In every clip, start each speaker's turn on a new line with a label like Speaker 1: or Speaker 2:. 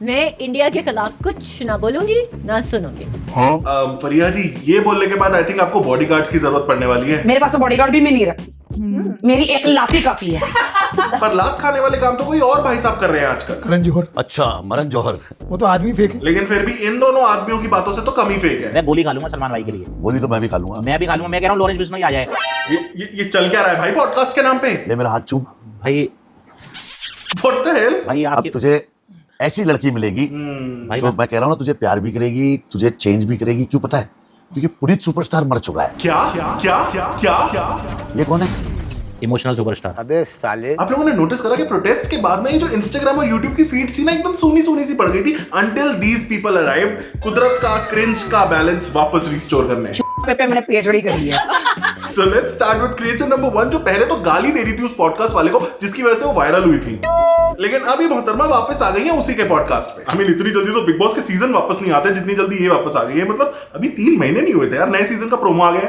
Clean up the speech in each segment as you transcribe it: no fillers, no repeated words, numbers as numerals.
Speaker 1: मैं इंडिया के खिलाफ कुछ ना बोलूंगी ना सुनूंगी।
Speaker 2: फरिया जी, ये बोलने के बाद आई थिंक आपको बॉडीगार्ड्स की जरूरत पड़ने वाली है।
Speaker 3: मेरे पास तो बॉडीगार्ड भी मैं नहीं रखती, मेरी एक लाठी काफी है।
Speaker 2: पर लात खाने वाले काम तो कोई और भाई साहब कर रहे हैं आजकल।
Speaker 4: करण जौहर।
Speaker 5: अच्छा, मरण जौहर।
Speaker 4: वो तो आदमी फेक है।
Speaker 2: लेकिन फिर भी इन दोनों आदमियों की बातों से तो कम ही फेक है।
Speaker 6: मैं गोली खा लूंगा सलमान भाई के लिए।
Speaker 5: बोली तो मैं भी खा लूंगा।
Speaker 6: मैं भी खा लूंगा। मैं कह रहा हूँ लॉरेंस बिश्नोई आ जाए।
Speaker 2: ये चल क्या रहा है भाई पॉडकास्ट के नाम पे?
Speaker 5: ले मेरा हाथ चूम।
Speaker 6: भाई
Speaker 2: What the hell?
Speaker 6: भाई
Speaker 5: अब
Speaker 6: आपकी
Speaker 5: तुझे ऐसी लड़की मिलेगी
Speaker 6: भाई
Speaker 5: जो मैं कह रहा हूँ ना, तुझे प्यार भी करेगी, तुझे चेंज भी करेगी। क्यों पता है? क्योंकि पुनीत सुपरस्टार मर चुका है।
Speaker 2: क्या क्या क्या क्या क्या?
Speaker 5: ये कौन है?
Speaker 6: Emotional superstar.
Speaker 7: अबे साले,
Speaker 2: आप लोगों ने नोटिस करा कि प्रोटेस्ट के बाद में ये जो इंस्टाग्राम और यूट्यूब की फीड थी ना, एकदम सोनी सोनी सी पड़ गई थी until these people arrived, कुदरत का क्रिंज का बैलेंस वापस रिस्टोर करने।
Speaker 3: पे मैंने पीएचडी करी है।
Speaker 2: So let's start with creator number 1, जो पहले तो गाली दे रही थी उस पॉडकास्ट वाले को जिसकी वजह से वो वायरल हुई थी, लेकिन अभी मोहतरमा वापस आ गई है उसी के पॉडकास्ट पे। I mean, इतनी जल्दी तो बिग बॉस के सीजन वापस नहीं आते जितनी जल्दी ये वापस आ गई है। मतलब अभी 3 महीने नहीं हुए थे यार, नए सीजन का प्रोमो आ गया है।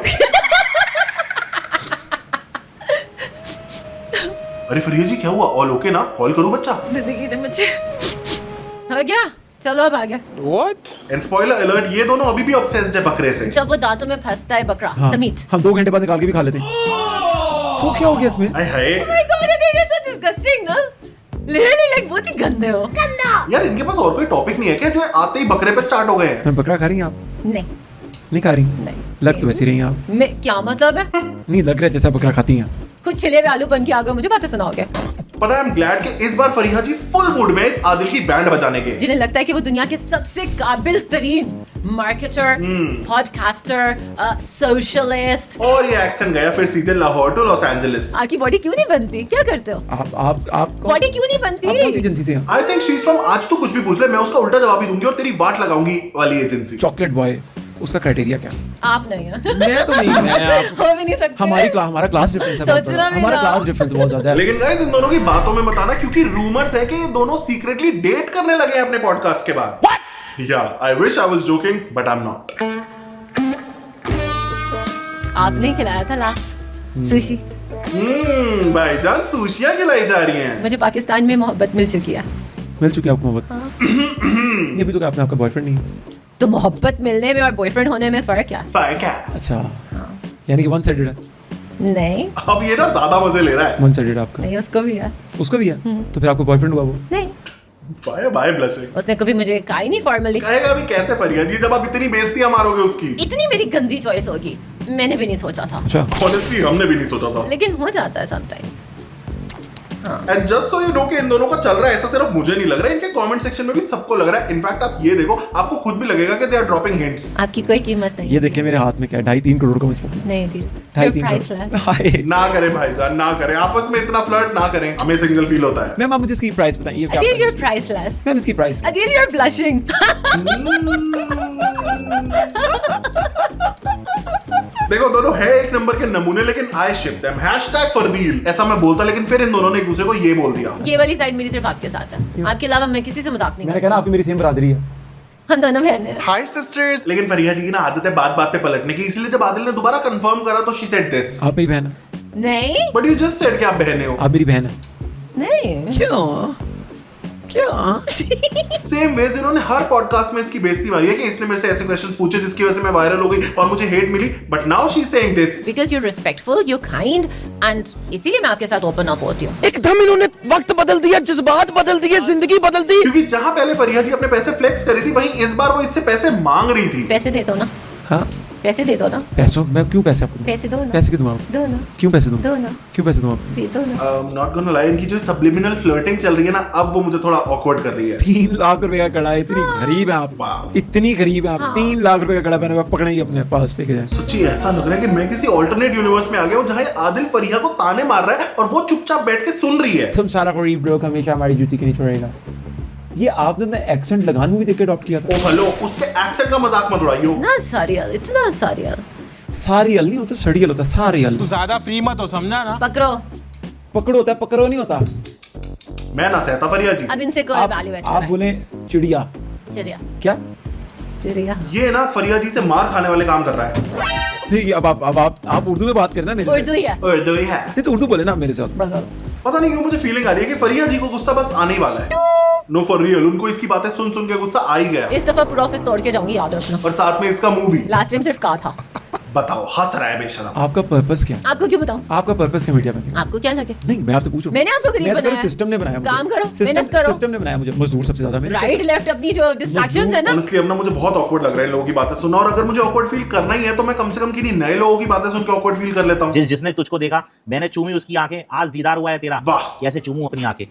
Speaker 2: अरे फरिया जी, क्या हुआ? ऑल ओके ना? कॉल करूं बच्चा?
Speaker 1: जिंदगी ने मुझे हो गया, चलो अब आ गया।
Speaker 7: व्हाट?
Speaker 2: एंड स्पॉइलर अलर्ट, ये दोनों अभी भी ऑब्सेस्ड है बकरे से।
Speaker 1: जब वो दांतों में फंसता है बकरा, द मीट।
Speaker 4: हम 2 घंटे बाद निकाल के भी खा लेते हैं। तो क्या हो गया इसमें?
Speaker 2: हाय हाय
Speaker 1: माय गॉड, ये so disgusting ना। लिटरली लाइक बहुत ही गंदे हो। गंदा।
Speaker 2: यार, इनके पास और कोई टॉपिक नहीं है क्या जो आते ही बकरे पे स्टार्ट हो गए हैं?
Speaker 4: बकरा खा रही हैं आप?
Speaker 1: नहीं
Speaker 4: नहीं खा रही?
Speaker 1: नहीं।
Speaker 4: लग तो वैसी रही हैं आप।
Speaker 1: मैं क्या मतलब है?
Speaker 4: नहीं लग रहा है जैसा बकरा खाती हैं।
Speaker 1: कुछ छिले हुए आलू बन के आ गए, मुझे बातें सुनाओगे?
Speaker 2: पता है, आई एम ग्लैड कि इस बार फरिया जी फुल मूड में इस आदिल की बैंड बजाने के।
Speaker 1: जिन्हें लगता है कि वो दुनिया के सबसे काबिल तरीन मार्केटर, पॉडकास्टर, सोशलिस्ट।
Speaker 2: और ये एक्शन गया फिर सीधे लाहौर टू लॉस एंजलिस।
Speaker 1: आपकी बॉडी क्यों नहीं बनती? क्या करते हो?
Speaker 4: आप
Speaker 1: बॉडी क्यों नहीं बनती?
Speaker 4: आप कौन सी एजेंसी से हैं?
Speaker 2: I think she is from आज तो कुछ भी पूछ ले, मैं उसका उल्टा जवाब ही दूंगी और तेरी वाट लगाऊंगी वाली एजेंसी।
Speaker 4: चॉकलेट बॉय, उसका क्राइटेरिया क्या?
Speaker 1: आप नहीं है।
Speaker 4: मैं तो नहीं, मैं आप।
Speaker 1: हो भी नहीं सकते।
Speaker 4: हमारा क्लास डिफरेंस है बहुत
Speaker 1: सोचना
Speaker 4: बड़ा।
Speaker 1: भी
Speaker 4: हमारा
Speaker 1: ना।
Speaker 4: क्लास डिफरेंस बहुत ज्यादा है।
Speaker 2: लेकिन गाइस, इन दोनों की बातों में बताना, क्योंकि रूमर्स है कि ये दोनों सीक्रेटली डेट करने लगे हैं अपने पॉडकास्ट के बाद। या I wish I was joking but I am not.
Speaker 1: आपने खिलाया था लास्ट सुशी।
Speaker 2: भाईजान सुशियां खिलाई जा रही हैं।
Speaker 1: मुझे पाकिस्तान में मोहब्बत मिल चुकी है।
Speaker 4: मिल चुकी है आपको मोहब्बत? ये भी तो आपने आपका बॉयफ्रेंड नहीं है।
Speaker 1: तो मोहब्बत मिलने में और बॉयफ्रेंड होने में फर्क क्या?
Speaker 2: फर्क है।
Speaker 4: अच्छा, यानी कि वन साइडेड है।
Speaker 1: नहीं
Speaker 2: अब ये ना ज्यादा मजे ले रहा है।
Speaker 4: वन साइडेड आपका?
Speaker 1: नहीं, उसको भी है।
Speaker 4: उसका भी है? तो फिर आपको बॉयफ्रेंड हुआ वो?
Speaker 1: नहीं,
Speaker 2: बाय बाय ब्लशिंग।
Speaker 1: उसने कभी मुझे कहा ही नहीं फॉर्मली।
Speaker 2: कहेगा भी कैसे फरिया जी जब आप इतनी बेइज्जतियां मारोगे उसकी?
Speaker 1: इतनी मेरी गंदी चॉइस होगी मैंने भी नहीं सोचा था।
Speaker 4: अच्छा,
Speaker 2: ऑनेस्टली हमने भी नहीं सोचा था।
Speaker 1: लेकिन हो जाता है sometimes.
Speaker 2: And just so you know कि इन दोनों का चल रहा है, ऐसा सिर्फ मुझे नहीं लग रहा है, इनके कमेंट सेक्शन में भी सबको लग रहा है। इनफैक्ट आप ये देखो, आपको खुद भी लगेगा कि दे आर ड्रॉपिंग हिंट्स।
Speaker 1: आपकी कोई कीमत नहीं।
Speaker 4: ये देखिए मेरे हाथ में क्या है, 2.5-3 करोड़ का मुझको।
Speaker 1: नहीं फिर
Speaker 4: 2.5-3
Speaker 1: प्राइसलेस।
Speaker 4: करोड़। हाय।
Speaker 2: ना करें भाईजान, ना करें, आपस में इतना फ्लर्ट ना करें, हमें सिंगल फील होता है।
Speaker 4: मैम आप मुझे इसकी प्राइस बताइए क्या?
Speaker 1: Adil, you're priceless.
Speaker 4: मैम इसकी प्राइस?
Speaker 1: Adil, you're blushing.
Speaker 2: देखो, दोनों है एक नंबर के नमूने, लेकिन आई शिप देम #फरदील ऐसा मैं बोलता, लेकिन फिर इन दोनों ने एक दूसरे को ये बोल दिया।
Speaker 1: ये वाली साइड मेरी सिर्फ आपके साथ है, आपके अलावा मैं किसी से मजाक नहीं
Speaker 4: मैंने
Speaker 1: करती।
Speaker 4: कहा ना आपकी मेरी सेम बरादरी है।
Speaker 1: हम दोनों बहनें हैं।
Speaker 2: हाय सिस्टर्स। लेकिन फरिया जी की ना आदत है बात बात पे पलटने की, इसलिए जब आदिल ने दोबारा कंफर्म करा तो शी सेड दिस।
Speaker 4: आप मेरी बहन है।
Speaker 1: नहीं
Speaker 2: बट यू जस्ट सेड कि आप बहने हो।
Speaker 4: आप मेरी बहन है।
Speaker 1: नहीं
Speaker 4: क्यों?
Speaker 2: सेम वेज इन्होंने हर पॉडकास्ट में इसकी बेइज्जती मारी है कि इसने मेरे से ऐसे क्वेश्चंस पूछे जिसकी वजह से मैं वायरल हो गई और मुझे हेट मिली, but now she is saying this
Speaker 1: because you're respectful, you're kind, and इसीलिए मैं आपके साथ ओपन अप होती हूँ।
Speaker 7: एकदम इन्होंने वक्त बदल दिया, जज्बात बदल दिए, जिंदगी बदल दी।
Speaker 2: क्योंकि जहां पहले फरिया जी अपने पैसे फ्लेक्स करी थी, वहीं इस बार वो इससे पैसे मांग रही थी।
Speaker 1: पैसे दे दो ना,
Speaker 4: हाँ,
Speaker 1: पैसे दे दो ना,
Speaker 4: पैसों मैं क्यों पैसे आपको दूं?
Speaker 1: पैसे दो ना,
Speaker 4: पैसे क्यों दूं आपको?
Speaker 1: दो ना,
Speaker 4: क्यों पैसे दूं?
Speaker 1: दो ना,
Speaker 4: क्यों पैसे दूं आपको?
Speaker 1: दे दो ना।
Speaker 2: नॉट गोना लाई, इनकी जो सब्लिमिनल फ्लर्टिंग चल रही है ना, अब वो मुझे थोड़ा ऑकवर्ड कर रही है।
Speaker 4: 3 लाख रुपए का कड़ा है, इतनी गरीब है आप।
Speaker 2: वाह।
Speaker 4: इतनी गरीब है आप। 3 लाख रुपए का कड़ा पहने हुए पकड़ेंगे अपने पास लेके जाए।
Speaker 2: सच्ची ऐसा लग रहा है कि मैं किसी ऑल्टरनेट यूनिवर्स में आ गया हूं जहां ये आदिल फरिया को ताने मार रहा है और वो चुपचाप बैठ के सुन रही है।
Speaker 4: तुम सारा गरीब लोग हमेशा हमारी जूती के नीचे रहेगा। ये आपने ना एक्सेंट लगान मूवी देख के अडॉप्ट किया था।
Speaker 2: ओ हेलो, उसके एक्सेंट का मजाक मत उड़ाइयो।
Speaker 1: ना सारियल, इतना सारियल।
Speaker 4: सारियल नहीं होता, सड़ियल होता, सारियल।
Speaker 7: तू ज्यादा फ्री मत हो, समझा ना?
Speaker 1: पकड़ो,
Speaker 4: पकड़ो होता है, पकड़ो नहीं होता।
Speaker 2: मैं ना सहता फरिया जी।
Speaker 1: अब इनसे कोई एवैल्यूएट
Speaker 4: आप बोले चिड़िया।
Speaker 1: चिड़िया,
Speaker 4: क्या?
Speaker 1: चिड़िया।
Speaker 2: ये ना फरिया जी से मार खाने वाले काम कर रहा है।
Speaker 4: ठीक है, अब आप उर्दू में बात करना मेरे से।
Speaker 1: उर्दू ही है।
Speaker 2: उर्दू ही है।
Speaker 4: नहीं तो उर्दू बोले ना मेरे साथ।
Speaker 2: पता नहीं क्यों मुझे फीलिंग आ रही है कि फरिया जी को गुस्सा बस आने ही वाला है। नो फॉर रियल, उनको इसकी बातें सुन सुन के गुस्सा आ ही गया।
Speaker 1: इस दफा पूरा ऑफिस तोड़ के जाऊंगी, याद रखना।
Speaker 2: और साथ में इसका मुंह भी।
Speaker 1: लास्ट टाइम सिर्फ कहा था।
Speaker 2: बताओ, हंस रहा है बेशरम।
Speaker 4: आपका पर्पस क्या है?
Speaker 1: आपको क्यों बताऊं?
Speaker 4: आपका पर्पस क्या मीडिया में?
Speaker 1: आपको क्या लगे?
Speaker 4: नहीं, मैं आपसे पूछ रहा हूं।
Speaker 1: मैंने आपको गरीब बनाया।
Speaker 4: सिस्टम ने बनाया मुझे।
Speaker 1: काम करो,
Speaker 4: सिस्टम-
Speaker 1: मेहनत करो।
Speaker 4: सिस्टम ने बनाया मुझे, मजदूर सबसे ज्यादा मेरे।
Speaker 1: राइट लेफ्ट अपनी जो डिस्ट्रैक्शंस है ना।
Speaker 2: ऑनेस्टली अब ना मुझे बहुत ऑकवर्ड लग रहा है इन लोगों की बातें सुनना, और अगर मुझे ऑकवर्ड फील करना ही है तो मैं कम से कम किन्हीं नए लोगों की बातें सुन के ऑकवर्ड फील कर लेता हूं।
Speaker 6: जिसने तुझको देखा, मैंने चूमी उसकी आंखें, आज दीदार हुआ है तेरा।
Speaker 2: वाह।
Speaker 6: कैसे चूमूं अपनी आंखें?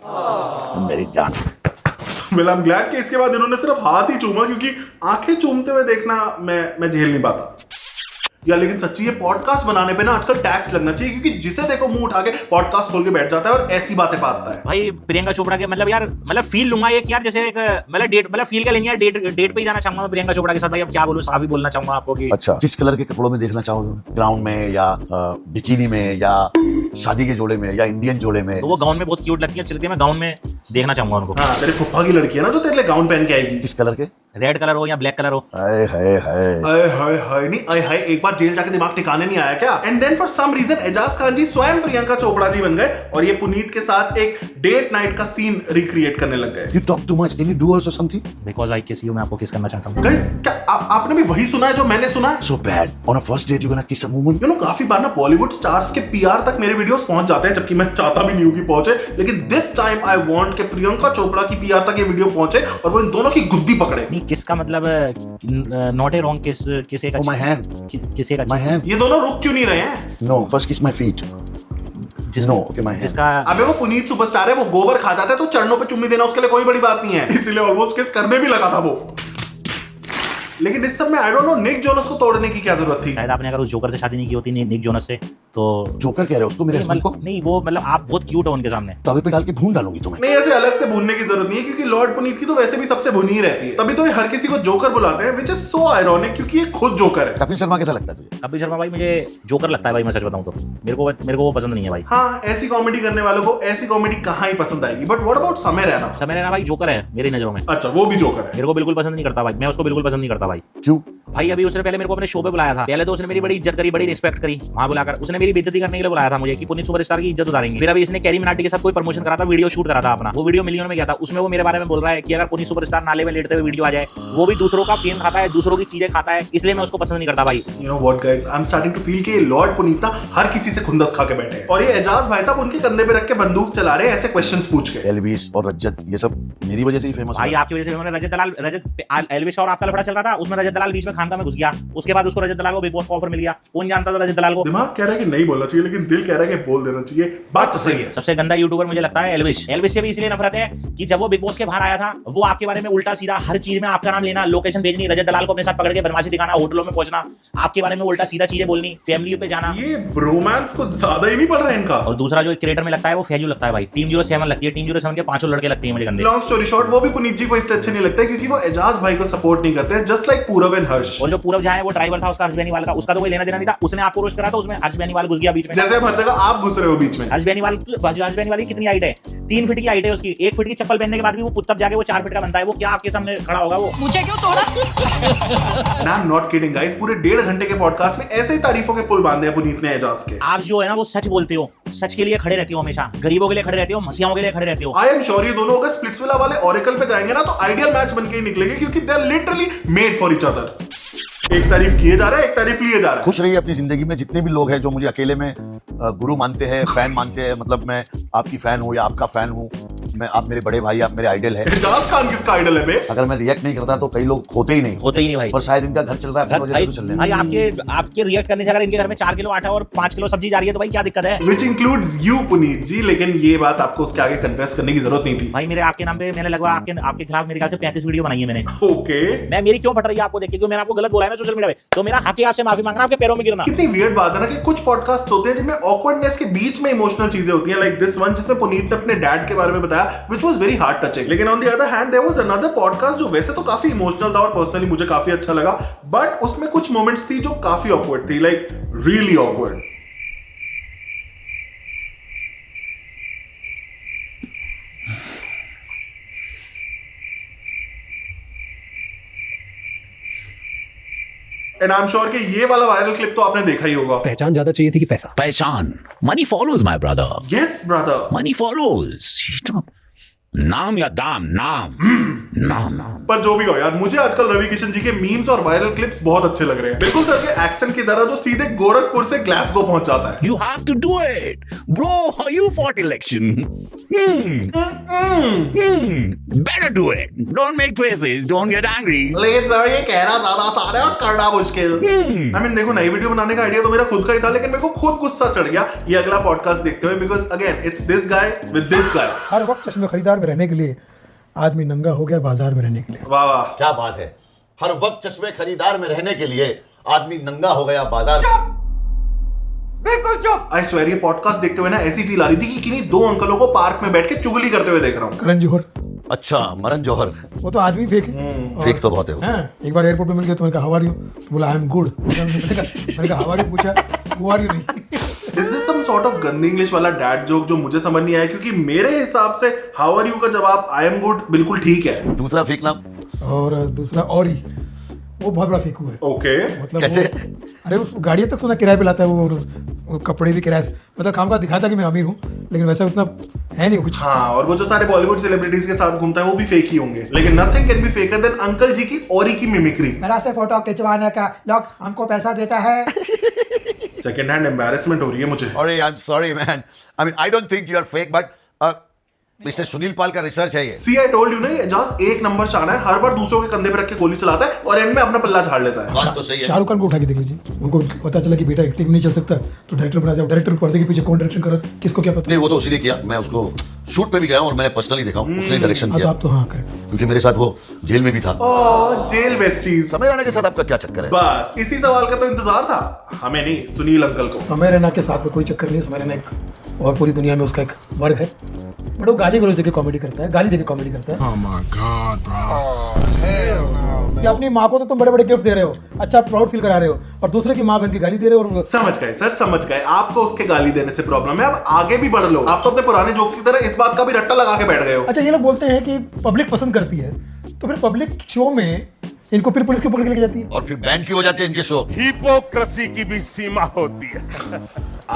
Speaker 5: मेरी जान।
Speaker 2: वेल आई एम ग्लैड कि इसके बाद इन्होंने सिर्फ हाथ ही चूमा, क्योंकि आंखें चूमते हुए देखना मैं झेल नहीं पाता यार। लेकिन सच्ची ये पॉडकास्ट बनाने पे ना आजकल टैक्स लगना चाहिए, क्योंकि जिसे देखो मुंह उठा के पॉडकास्ट खोल के बैठ जाता है और ऐसी बातें बांटता है।
Speaker 6: भाई प्रियंका चोपड़ा के मतलब यार, मतलब फील लूंगा एक यार, जैसे एक मतलब फील क्या लेंगे यार, डेट पे ही जाना चाहूंगा मैं प्रियंका चोपड़ा के साथ। भाई अब क्या बोलूं, साफ ही बोलना चाहूंगा आपको कि
Speaker 5: अच्छा, किस कलर के कपड़ों में देखना चाहोगे? ग्राउंड में या बिकिनी में या शादी के जोड़े में या इंडियन जोड़े में?
Speaker 6: तो वो गाउन में बहुत क्यूट लगती है, चलती है, मैं गाउन में देखना चाहूंगा उनको।
Speaker 2: हाँ, तेरे फुफ्फा की लड़की है ना जो तेरे लिए गाउन पहन के आएगी।
Speaker 5: किस कलर के?
Speaker 6: रेड कलर हो या ब्लैक कलर हो।
Speaker 5: हाय हाय हाय।
Speaker 2: आए हाय हाय नहीं, आए हाय एक बार जेल जाके दिमाग ठिकाने नहीं आया क्या? And then for some reason Ejaz Khan ji स्वयं प्रियंका चोपड़ा जी बन गए और ये पुनीत के साथ एक डेट नाइट का सीन रिक्रिएट करने लग गए।
Speaker 5: You talk too much. Can you do also something?
Speaker 6: Because I किस यू, मैं आपको किस करना चाहता हूँ।
Speaker 2: गाइस, क्या आपने भी वही सुना है जो मैंने सुना है?
Speaker 5: So bad. On a first date, you're gonna kiss a woman?
Speaker 2: You know काफी बार ना बॉलीवुड स्टार्स के पीआर तक मेरे वीडियोस पहुंच जाते हैं, जबकि मैं चाहता भी नहीं हूं कि पहुंचे, लेकिन दिस टाइम आई वांट कि प्रियंका चोपड़ा की पीआर तक ये वीडियो पहुंचे और वो इन दोनों की गुद्दी पकड़े।
Speaker 6: नहीं, किस का मतलब नॉट ए रॉन्ग किस, किसे का
Speaker 5: Oh, my hand.
Speaker 6: किसे का
Speaker 5: My hand?
Speaker 2: ये दोनों रुक क्यों नहीं रहे हैं?
Speaker 5: No, first kiss my feet. No, okay, my hand.
Speaker 6: जिसका
Speaker 2: अबे वो पुनीत सुपरस्टार है, वो गोबर खा जाता है तो चरणों पे चुम्मी देना उसके लिए कोई बड़ी बात नहीं है, इसीलिए ऑलमोस्ट किस करने भी लगा था वो। लेकिन इस सब में I don't know Nick Jonas को तोड़ने की क्या जरूरत थी?
Speaker 6: शायद आपने अगर उस जोकर से शादी नहीं की होती, निक जोनस से, तो
Speaker 5: जोकर कह रहे हो उसको, मेरे हस्बैंड को?
Speaker 6: नहीं, वो मतलब आप बहुत क्यूट हो उनके सामने।
Speaker 5: तवे पे डाल के भून डालूंगी तुम्हें।
Speaker 2: नहीं, ऐसे अलग से भूनने की जरूरत नहीं है, क्योंकि लॉर्ड पुनीत की तो वैसे भी सबसे भुनी ही रहती है। तभी तो ये हर किसी को जोकर बुलाते हैं, व्हिच इज सो आयरॉनिक, क्योंकि ये खुद जोकर है।
Speaker 5: कपिल शर्मा कैसा लगता है तुझे?
Speaker 6: कपिल शर्मा भाई मुझे जोकर लगता है भाई, मैं सच बताऊं तो मेरे को वो पसंद नहीं है भाई।
Speaker 2: हाँ, ऐसी कॉमेडी करने वालों को ऐसी कॉमेडी कहाँ ही पसंद आएगी। बट व्हाट अबाउट समय रैना?
Speaker 6: समय रैना भाई जोकर है मेरी नजरों में।
Speaker 2: अच्छा, वो भी जोकर है।
Speaker 6: मेरे को बिल्कुल पसंद नहीं करता भाई, मैं उसको बिल्कुल पसंद नहीं करता भाई।
Speaker 5: क्यों?
Speaker 6: भाई अभी उसने पहले मेरे को अपने शो पे बुलाया था, पहले तो उसने मेरी बड़ी इज्जत करी, बड़ी रिस्पेक्ट करी, वहां बुलाकर उसने मेरी बेइज्जती करने के लिए बुलाया था मुझे कि पुनीत सुपरस्टार की इज्जत उतारेंगे। फिर अभी इसने कैरी मिनाटी के साथ कोई प्रमोशन करा था, वीडियो शूट करा था अपना, वो वीडियो मिलियन में गया था, उसमें वो मेरे बारे में बोल रहा है कि अगर पुनीत सुपरस्टार नाले में लेटते हुए वीडियो आ जाए, वो भी दूसरों का फेम खाता है, दूसरों की चीजें खाता है, इसलिए मैं उसको पसंद नहीं करता भाई।
Speaker 2: You know what guys, I am starting to feel कि ये लॉर्ड पुनीत ना हर किसी से खुंदस खा के बैठे हैं, और ये एजाज भाई साहब उनके कंधे पे रख के बंदूक चला रहे हैं ऐसे क्वेश्चंस पूछ के।
Speaker 5: एल्विस और रजत ये सब मेरी वजह से ही फेमस
Speaker 6: भाई आपकी वजह से उन्होंने रजत एल्विस का और आपका लफड़ा चल रहा था, उसमें रजत दलाल बीच में खानका में घुस गया, उसके बाद उसको रजत दलाल को बिग बॉस का ऑफर मिल गया। कौन जानता था रजत दलाल को?
Speaker 2: दिमाग कह रहा है कि नहीं बोलना चाहिए, लेकिन दिल कह रहा है कि बोल देना चाहिए। बात तो सही है।
Speaker 6: सबसे गंदा यूट्यूबर मुझे लगता है एल्विस से भी इसलिए नफरत है कि जब वो बिग बॉस के बाहर आया था, वो आपके बारे में उल्टा सीधा हर चीज में आपका नाम लेना, लोकेशन भेजनी, रजत दलाल को अपने साथ पकड़ के बदमाशी दिखाना, होटलों में पहुंचना, आपके बारे में उल्टा सीधा चीजें बोलनी, फैमिली पे जाना।
Speaker 2: ये रोमांस कुछ ज्यादा ही नहीं पड़ रहा है इनका।
Speaker 6: और दूसरा जो क्रिएटर में लगता है वो फैजू लगता है भाई। टीम 07 लगती है, टीम 07 के 5 लड़के लगते हैं मुझे गंदे।
Speaker 2: लॉन्ग स्टोरी शॉर्ट, वो भी पुनीत जी को इसलिए अच्छे नहीं लगते क्योंकि वो एजाज भाई को सपोर्ट नहीं करते, जस्ट लाइक पूरब एंड हर्ष।
Speaker 6: और जो पूरब जहाँ है वो ड्राइवर था उसका, हर्ष बेनीवाल का, उसका तो कोई लेना देना नहीं था, उसने आपको रोस्ट करा था, उसमें हर्ष बेनीवाल घुस गया बीच में।
Speaker 2: जैसे हर जगह आप घुस रहे हो बीच में।
Speaker 6: हर्ष बेनीवाल की कितनी हाइट है? 3 फीट की हाइट है उसकी, 1 फीट की चप्पल पहनने के बाद भी वो तब जाके वो 4 फीट का बनता है। वो क्या आपके सामने खड़ा होगा वो?
Speaker 1: मुझे क्यों तोड़ा?
Speaker 2: I am not kidding guys, पूरे 1.5 घंटे के पॉडकास्ट में ऐसे ही तारीफों के पुल बांधे हैं पुनीत ने एजाज के।
Speaker 6: आप जो है ना वो सच बोलते हो, सच के लिए खड़े रहते हो, हमेशा गरीबों के लिए खड़े रहते हो, मसीहाओं के लिए खड़े रहते हो।
Speaker 2: आई एम श्योर ये दोनों अगर स्प्लिट्सविला वाले ओरेकल पे जाएंगे ना तो आइडियल मैच बनके ही निकलेंगे, क्योंकि they are literally made for each other. एक तारीफ किए जा रहा है, एक तारीफ लिए जा रहा है।
Speaker 5: खुश रहिए अपनी जिंदगी में। जितने भी लोग हैं जो मुझे अकेले में गुरु मानते हैं, फैन मानते हैं, मतलब मैं आपकी फैन हूँ या आपका फैन हूँ, मैं आप मेरे बड़े भाई, आप मेरे आइडल है।
Speaker 2: एजाज खान किसका आइडल है बे?
Speaker 5: अगर मैं रिएक्ट नहीं करता तो कई लोग होते ही नहीं
Speaker 6: भाई।
Speaker 5: और शायद इनका घर चल रहा है अपनी वजह से तो चल रहा
Speaker 6: भाई
Speaker 5: है।
Speaker 6: आपके रिएक्ट करने से अगर इनके घर में 4 किलो आटा और 5 किलो सब्जी जा रही है तो भाई क्या दिक्कत है?
Speaker 2: Which includes you पुनीत जी, लेकिन ये बात आपको उसके आगे कन्फेस करने की जरूरत नहीं थी।
Speaker 6: भाई मेरे आपके नाम पे मैंने लगभग आपके खिलाफ मेरे ख्याल से 35 वीडियो बनाई है मैंने।
Speaker 2: ओके,
Speaker 6: मैं मेरी क्यों फट रही है आपको देख के? क्योंकि मैंने आपको गलत बोला है ना सोशल मीडिया पे, तो मेरा हक है आपसे माफी मांगना, आपके पैरों में गिरना।
Speaker 2: कितनी वियर्ड बात है ना कि कुछ पॉडकास्ट होते हैं जिनमें ऑकवर्डनेस के बीच में इमोशनल चीजें होती हैं, लाइक दिस वन जिसमें पुनीत ने अपने डैड के बारे में बताया, which was very heart touching. लेकिन on the other hand there was another podcast जो वैसे तो काफी इमोशनल था और पर्सनली मुझे काफी अच्छा लगा, बट उसमें कुछ मोमेंट्स थी जो काफी ऑकवर्ड थी, like really awkward. And I am sure कि ये वाला वायरल क्लिप तो आपने देखा ही होगा।
Speaker 8: पहचान ज्यादा चाहिए थी कि पैसा?
Speaker 9: पहचान, money follows my brother.
Speaker 2: Yes brother,
Speaker 9: Money follows.
Speaker 8: नाम या दाम? नाम नाम नाम।
Speaker 2: पर जो भी हो यार, मुझे आजकल रवि किशन जी के मीम्स और वायरल क्लिप्स बहुत अच्छे लग रहे हैं। बिल्कुल सर के एक्शन की तरह जो सीधे गोरखपुर से ग्लासगो पहुंच जाता है।
Speaker 8: You have to do it, bro. You fought election. Better do it. Don't make faces. Don't get angry.
Speaker 2: लेकिन सर ये कहना ज्यादा आसान है और करना मुश्किल। I mean, देखो, नई वीडियो बनाने का आइडिया तो मेरा खुद का ही था, लेकिन मेरे को खुद गुस्सा चढ़ गया ये अगला पॉडकास्ट देखते हुए, because again it's this guy with this guy.
Speaker 9: हर वक्त चश्मे खरीदार में रहने के लिए आदमी नंगा हो गया बाजार में रहने के लिए।
Speaker 2: वाह वाह,
Speaker 5: क्या बात है। हर वक्त चश्मे खरीदार में रहने के लिए आदमी नंगा हो गया बाजार।
Speaker 9: बिल्कुल चुप।
Speaker 2: आई स्वेयर, ये पॉडकास्ट देखते हुए ना ऐसी फील आ रही थी कि किन्हीं दो अंकलों को पार्क में बैठ के चुगली करते हुए देख रहा हूँ।
Speaker 9: करण जौहर,
Speaker 5: अच्छा, मरण जौहर।
Speaker 9: वो तो आदमी फेक है।
Speaker 5: फेक तो बहुत है वो।
Speaker 9: हाँ, एक बार एयरपोर्ट पे मिल गया तो मैंने कहा हाउ आर यू, तो बोला आई एम गुड। मैंने कहा हाउ आर यू पूछा, हु आर यू नहीं।
Speaker 2: Is this some sort of गंदी इंग्लिश वाला डैड जोक जो मुझे समझ नहीं आया, क्योंकि मेरे हिसाब से हाउ आर यू का जवाब आई एम गुड बिल्कुल ठीक है।
Speaker 5: दूसरा फेक नाम?
Speaker 9: और दूसरा औरी, वो बहुत बड़ा फेक हुआ है।
Speaker 2: ओके,
Speaker 9: मतलब
Speaker 5: कैसे?
Speaker 9: अरे उस गाड़ी तक सुना किराए पे लाता है वो कपड़े भी किराए से, मतलब काम का दिखाता कि मैं अमीर हूँ, लेकिन वैसा उतना है नहीं कुछ।
Speaker 2: हाँ, और वो जो सारे बॉलीवुड सेलिब्रिटीज के साथ घूमता है वो भी फेक ही होंगे, लेकिन nothing can be faker than uncle ji की औरी की मिमिक्री।
Speaker 9: मेरा से फोटो खिंचवाने का लोग हमको पैसा देता है।
Speaker 2: सेकंड हैंड एम्बैरेसमेंट हो रही है मुझे।
Speaker 5: अरे I am sorry man, I mean I don't think you are fake, but mister Sunil Pal का रिसर्च है ये।
Speaker 2: सी आई टोल्ड यू ना, ये एजाज एक नंबर शान है, हर बार दूसरों के कंधे पे रख के गोली चलाता है और एंड में अपना पल्ला झाड़ लेता है।
Speaker 5: बात तो सही है।
Speaker 9: शाहरुख खान को उठा के देख लीजिए, उनको पता चला कि बेटा एक्टिंग नहीं चल सकता तो डायरेक्टर बना दिया। डायरेक्टर पर्दे के पीछे कौन डायरेक्शन कर रहा है किसको क्या पता।
Speaker 5: नहीं, वो तो उसी ने किया, मैं उसको शूट पे भी गया हूं और मैंने पर्सनली देखा हूं, उसने डायरेक्शन
Speaker 9: हाँ, तो
Speaker 5: किया।
Speaker 9: आप तो हाँ करेक्ट,
Speaker 5: क्योंकि मेरे साथ वो जेल में भी था।
Speaker 2: ओह, जेल बेस्ट चीज।
Speaker 5: समय राणा के साथ आपका क्या चक्कर है?
Speaker 2: बस इसी सवाल का तो इंतजार था, हमें नहीं, सुनील अंकल को।
Speaker 9: समय रैना के साथ में कोई चक्कर नहीं। समय रैना एक और पूरी दुनिया में उसका एक वर्ग है, बट वो गाली गलौज देके कॉमेडी करता है, गाली देके कॉमेडी करता है। कि अपनी माँ को तो तुम बड़े बड़े गिफ्ट दे रहे हो, अच्छा प्राउड फील करा रहे हो, और दूसरे की माँ बहन की गाली दे रहे हो। और
Speaker 2: समझ गए सर, समझ गए, आपको उसके गाली देने से प्रॉब्लम है, अब आगे भी बढ़ लो। आप तो अपने पुराने जोक्स की तरह इस बात का भी रट्टा लगा के बैठ गए हो।
Speaker 9: अच्छा, ये लोग बोलते हैं कि पब्लिक पसंद करती है, तो फिर पब्लिक शो में इनको फिर पुलिस के पकड़ के लेके जाती है।
Speaker 5: और फिर बैन क्यों हो जाते हैं इनके शो?
Speaker 8: हिपोक्रेसी की भी सीमा होती है।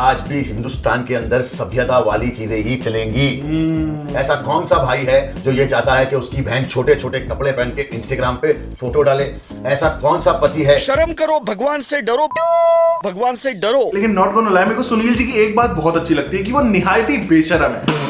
Speaker 5: आज भी हिंदुस्तान के अंदर सभ्यता वाली चीजें ही चलेंगी। ऐसा कौन सा भाई है जो ये चाहता है कि उसकी बहन छोटे छोटे कपड़े पहन के इंस्टाग्राम पे फोटो डाले? ऐसा कौन सा पति है?
Speaker 7: शर्म करो, भगवान से डरो, भगवान से डरो।
Speaker 2: लेकिन नॉट गोना लाई, मेरे को सुनील जी की एक बात बहुत अच्छी लगती है कि वो निहायत ही बेशरम है।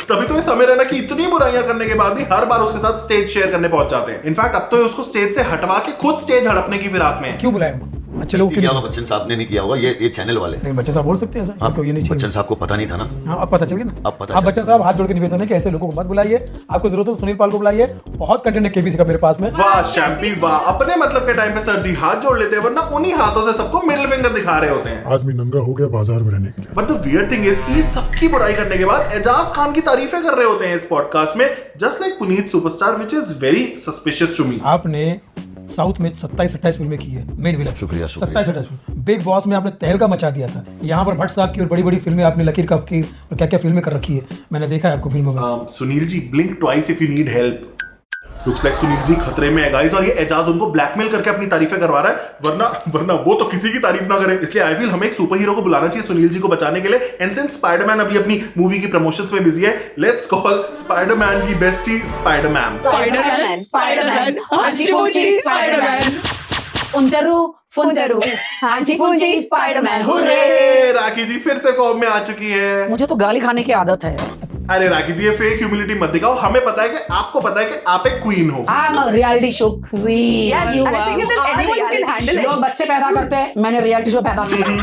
Speaker 2: तभी तो ये समय रहना कि इतनी बुराइयां करने के बाद भी हर बार उसके साथ स्टेज शेयर करने पहुंच जाते हैं। इनफैक्ट अब तो ये उसको स्टेज से हटवा के खुद स्टेज हड़पने की फिराक में है।
Speaker 9: क्यों बुलाया उनको? अच्छे लोग
Speaker 5: किया होगा, बच्चन साहब ने नहीं किया होगा, ये चैनल वाले।
Speaker 9: लेकिन बच्चा साहब बोल सकते हैं ऐसा, आपको ये नहीं चाहिए।
Speaker 5: बच्चन साहब को पता नहीं था ना।
Speaker 9: हाँ, अब पता चल गया ना।
Speaker 5: अब पता
Speaker 9: आप
Speaker 5: चल
Speaker 9: बच्चा साहब हाथ जोड़ के निवेदन है कि ऐसे लोगों को मत बुलाइए, आपको जरूरत है तो सुनील पाल को बुलाइए। बहुत कंटेंट है केबीसी का मेरे पास में।
Speaker 2: वाह शैम्पी वाह, अपने मतलब के टाइम पे सर जी हाथ जोड़ लेते हैं, वरना उन्हीं हाथों से सबको मिडिल फिंगर दिखा रहे होते हैं।
Speaker 9: आदमी नंगा हो गया बाजार में रहने के लिए।
Speaker 2: But the weird thing is कि सबकी बुराई करने के बाद एजाज खान की तारीफें कर रहे होते हैं इस पॉडकास्ट में, just like Puneet superstar, which is very suspicious to me.
Speaker 9: आपने साउथ में 27-28 फिल्में की है, मेन विलन।
Speaker 5: शुक्रिया, शुक्रिया।
Speaker 9: 27-28 फिल्म। बिग बॉस में आपने तहलका मचा दिया था। यहाँ पर भट्ट साहब की और बड़ी बड़ी फिल्में आपने, लकीर कप की और क्या क्या फिल्में कर रखी है, मैंने देखा है आपको फिल्मों में।
Speaker 2: Sunil ji, blink twice if you need help. Looks like Sunil ji खतरे में है गाइस, और ये एजाज उनको ब्लैकमेल करके अपनी तारीफें करवा रहा है, वरना वो तो किसी की तारीफ ना करे। इसलिए आई फील हमें एक सुपर हीरो को बुलाना चाहिए सुनील जी को बचाने के लिए। एंड सिंस स्पाइडरमैन अभी अपनी मूवी की प्रमोशंस में बिजी है, लेट्स कॉल स्पाइडरमैन की बेस्टी स्पाइडरमैन।
Speaker 3: स्पाइडरमैन, हांची फूंची स्पाइडरमैन, उंटरू फुंटरू, हांची फूंची स्पाइडरमैन, हुर्रे।
Speaker 2: राखी जी फिर से फॉर्म में आ चुकी है।
Speaker 3: मुझे तो गाली खाने की आदत है।
Speaker 2: अरे राखी जी, ये फेक ह्यूमिलिटी मत दिखाओ, हमें पता है कि आपको पता है कि आप एक क्वीन हो।
Speaker 3: I am a reality show queen. लोग बच्चे पैदा करते हैं, मैंने रियलिटी शो पैदा किया।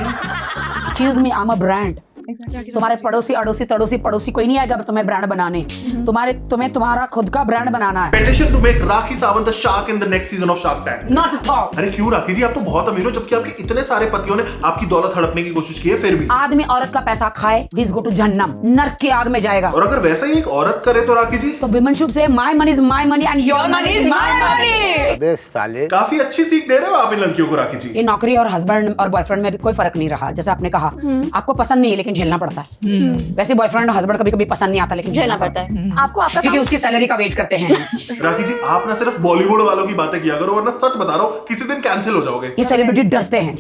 Speaker 3: Excuse me, I am a brand. तुम्हारे पड़ोसी अड़ोसी तड़ोसी पड़ोसी कोई नहीं आएगा तुम्हें ब्रांड बनाने। तुम्हें तुम्हारा खुद का ब्रांड बनाना है।
Speaker 2: Petition to make Rakhi Sawant the shark in the next season of Shark Tank.
Speaker 3: Not at all.
Speaker 2: अरे क्यों राखी जी, आप तो बहुत अमीर हो, जबकि आपके इतने सारे पतियों ने आपकी दौलत हड़पने की कोशिश की है, फिर भी।
Speaker 3: आदमी औरत का पैसा खाए, ही इज गो टू जहन्नम, नरक की आग में जाएगा।
Speaker 2: और अगर वैसा ही एक औरत करे तो राखी जी?
Speaker 3: तो women should say my money is my money and your money is my money.
Speaker 5: अबे साले,
Speaker 2: काफी अच्छी सीख दे रहे हो आप इन लड़कियों को राखी जी।
Speaker 3: ये नौकरी और हस्बैंड और बॉयफ्रेंड में भी कोई फर्क नहीं रहा। जैसे आपने कहा आपको पसंद नहीं है लेकिन झेलना झेलना पड़ता है। वैसे बॉयफ्रेंड और हस्बैंड कभी कभी पसंद नहीं आता, लेकिन झेलना पड़ता है।
Speaker 1: आपको आपका
Speaker 3: क्योंकि उसकी सैलरी का वेट करते हैं।
Speaker 2: राखी जी, आप ना सिर्फ बॉलीवुड वालों की बातें किया करो, वरना सच बता रहा हूँ किसी दिन कैंसिल हो जाओगे।
Speaker 3: ये सेलिब्रिटी डरते हैं,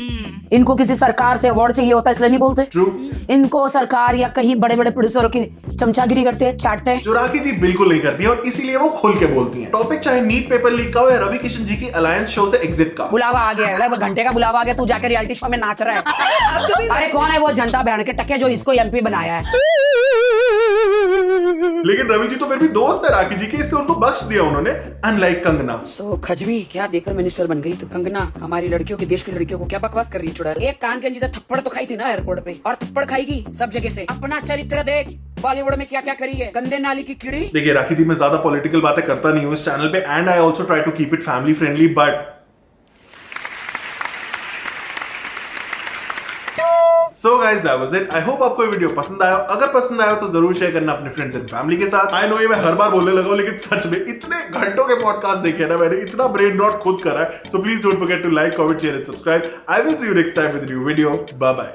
Speaker 3: इनको किसी सरकार से अवार्ड चाहिए होता है, इसलिए नहीं बोलते।
Speaker 2: True.
Speaker 3: इनको सरकार या कहीं बड़े बड़े प्रोड्यूसरों की चमचागिरी करते हैं, चाटते हैं।
Speaker 2: जो राखी जी बिल्कुल नहीं करती है और इसीलिए वो खुल के बोलती हैं। टॉपिक चाहे नीट पेपर लीक का हो या रवि किशन जी की अलायंस शो से एग्जिट का।
Speaker 3: बुलावा आ गया है, घंटे का बुलावा आ गया, तू जाके रियलिटी शो में नाच रहा है। अरे कौन है वो जनता बैंड के टक्के जो इसको एमपी बनाया है?
Speaker 2: लेकिन रवि जी तो फिर भी दोस्त है राखी जी के, इसलिए उनको बख्श दिया उन्होंने, अनलाइक कंगना।
Speaker 3: सो खजवी क्या देखकर मिनिस्टर बन गई? तो कंगना हमारी लड़कियों के, देश की लड़कियों को क्या बकवास कर रही है? चुड़ैल, एक कान के नीचे थप्पड़ तो खाई थी ना एयरपोर्ट पे, और थप्पड़ खाएगी सब जगह से। अपना चरित्र देख, बॉलीवुड में क्या क्या करी है, गंदे नाली की कीड़ी।
Speaker 2: देखिए राखी जी, मैं ज्यादा पॉलिटिकल बातें करता नहीं हूँ इस चैनल पे, and I also try to keep it family friendly, but so guys that was it. I hope आपको ये वीडियो पसंद आया। अगर पसंद आया तो जरूर शेयर करना अपने फ्रेंड्स एंड फैमिली के साथ। आई नो ये मैं हर बार बोलने लगा हूं, लेकिन सच में इतने घंटों के पॉडकास्ट देखे ना मैंने, इतना ब्रेन रॉट खुद करा है। So please don't forget to like, comment, share and subscribe. I will see you next time with new video. Bye bye.